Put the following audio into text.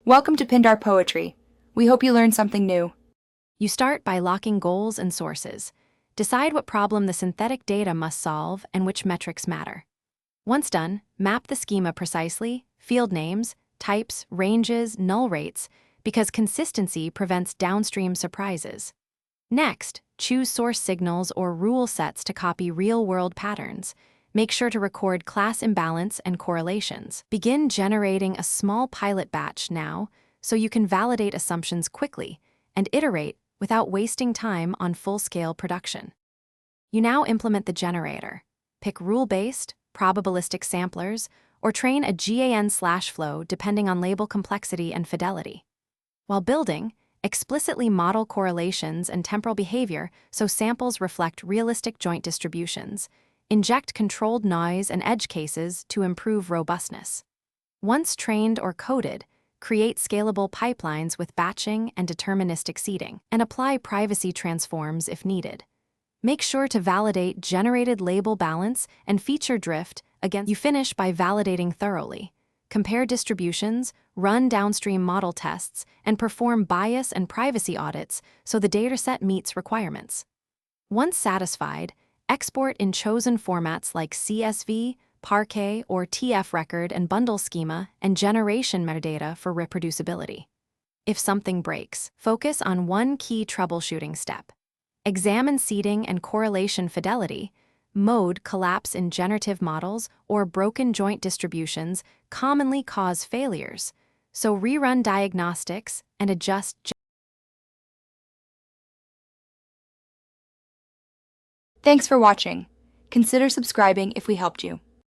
Welcome to Pindar Poetry. We hope you learned something new. You start by locking goals and sources. Decide what problem the synthetic data must solve and which metrics matter. Once done, map the schema precisely, field names, types, ranges, null rates, because consistency prevents downstream surprises. Next, choose source signals or rule sets to copy real-world patterns. Make sure to record class imbalance and correlations. Begin generating a small pilot batch now so you can validate assumptions quickly and iterate without wasting time on full-scale production. You now implement the generator. Pick rule-based, probabilistic samplers, or train a GAN/flow depending on label complexity and fidelity. While building, explicitly model correlations and temporal behavior so samples reflect realistic joint distributions. Inject controlled noise and edge cases to improve robustness. Once trained or coded, create scalable pipelines with batching and deterministic seeding, and apply privacy transforms if needed. Make sure to validate generated label balance and feature drift against. You finish by validating thoroughly. Compare distributions, run downstream model tests, and perform bias and privacy audits so the dataset meets requirements. Once satisfied, export in chosen formats like CSV, Parquet, or TF record and bundle schema and generation metadata for reproducibility. If something breaks, focus on one key troubleshooting step. Examine seeding and correlation fidelity. Mode collapse in generative models or broken joint distributions commonly cause failures, so rerun diagnostics and adjust. Thanks for watching. Consider subscribing if we helped you.